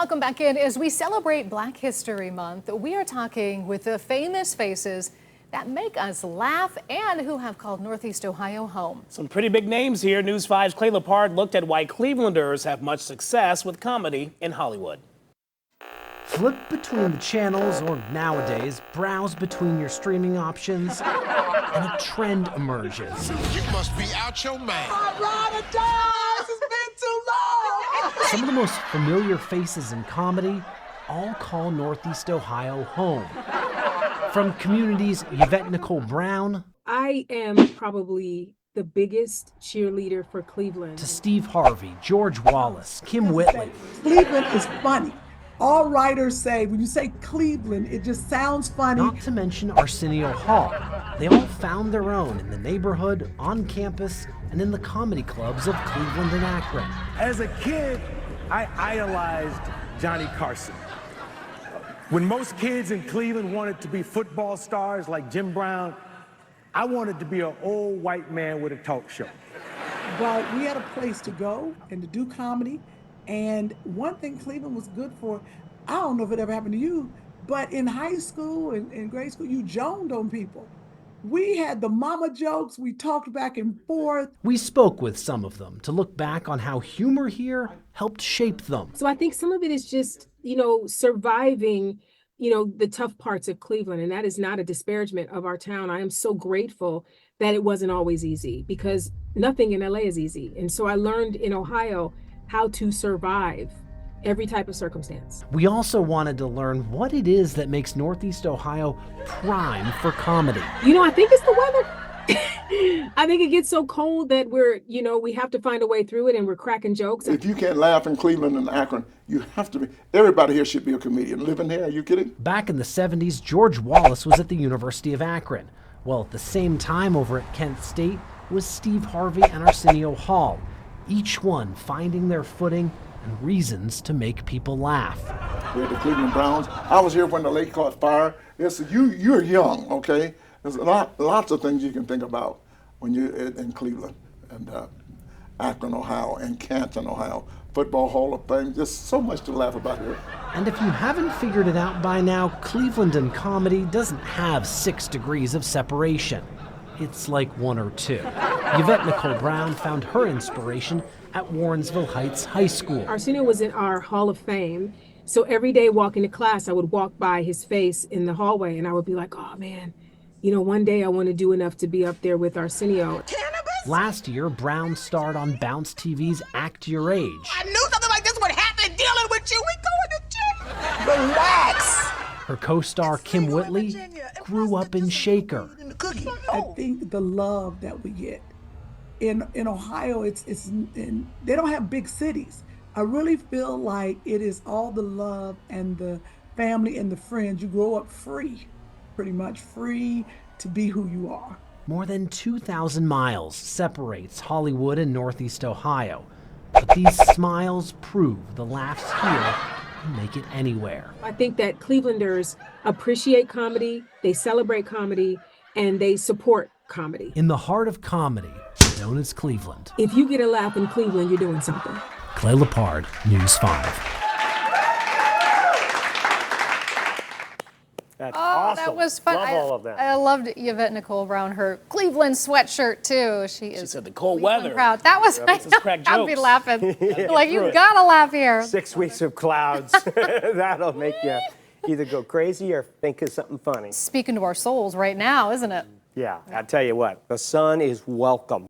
Welcome back in. As we celebrate Black History Month, we are talking with the famous faces that make us laugh and who have called Northeast Ohio home. Some pretty big names here. News 5's Clay Lepard looked at why Clevelanders have much success with comedy in Hollywood. Flip between the channels, or nowadays, browse between your streaming options, and a trend emerges. You must be out your mind. It's been too long. Some of the most familiar faces in comedy all call Northeast Ohio home. From Community's Yvette Nicole Brown, I am probably the biggest cheerleader for Cleveland. to Steve Harvey, George Wallace, Kim Whitley. Cleveland is funny. All writers say when you say Cleveland, it just sounds funny. Not to mention Arsenio Hall. They all found their own in the neighborhood, on campus, and in the comedy clubs of Cleveland and Akron. As a kid, I idolized Johnny Carson. When most kids in Cleveland wanted to be football stars like Jim Brown, I wanted to be an old white man with a talk show. But we had a place to go and to do comedy. And one thing Cleveland was good for, I don't know if it ever happened to you, but in high school and in grade school, you joned on people. We had the mama jokes, we talked back and forth. We spoke with some of them to look back on how humor here helped shape them. So I think some of it is just, surviving, the tough parts of Cleveland. And that is not a disparagement of our town. I am so grateful that it wasn't always easy because nothing in LA is easy. And so I learned in Ohio how to survive every type of circumstance. We also wanted to learn what it is that makes Northeast Ohio prime for comedy. I think it's the weather. I think it gets so cold that we have to find a way through it and we're cracking jokes. If you can't laugh in Cleveland and Akron, you have to be. Everybody here should be a comedian. Living here, are you kidding? Back in the 70s, George Wallace was at the University of Akron. Well, at the same time over at Kent State was Steve Harvey and Arsenio Hall, each one finding their footing and reasons to make people laugh. We're the Cleveland Browns. I was here when the lake caught fire. You're young, okay? There's lots of things you can think about when you're in Cleveland and Akron, Ohio, and Canton, Ohio. Football Hall of Fame, just so much to laugh about here. And if you haven't figured it out by now, Cleveland and comedy doesn't have 6 degrees of separation. It's like 1 or 2. Yvette Nicole Brown found her inspiration at Warrensville Heights High School. Arsenio was in our Hall of Fame. So every day walking to class, I would walk by his face in the hallway and I would be like, oh man, one day I want to do enough to be up there with Arsenio. Last year, Brown starred on Bounce TV's Act Your Age. I knew something like this would happen dealing with you. We going to jail. Relax. Her co-star Kim Whitley grew up in Shaker. I think the love that we get in Ohio, they don't have big cities. I really feel like it is all the love and the family and the friends. You grow up free, pretty much free to be who you are. More than 2,000 miles separates Hollywood and Northeast Ohio. But these smiles prove the laughs here can make it anywhere. I think that Clevelanders appreciate comedy, they celebrate comedy, and they support comedy. In the heart of comedy, known as Cleveland. If you get a laugh in Cleveland, you're doing something. Clay Lepard, News 5. That's Oh, awesome. that was fun. Love all of that. I loved Yvette Nicole Brown, her Cleveland sweatshirt too. She said the cold Cleveland weather. proud. That was makes us crack I'd be jokes. laughing. Like you gotta laugh here. 6 weeks of clouds. That'll make you either go crazy or think of something funny. Speaking to our souls right now, isn't it? Yeah, I tell you what, the sun is welcome.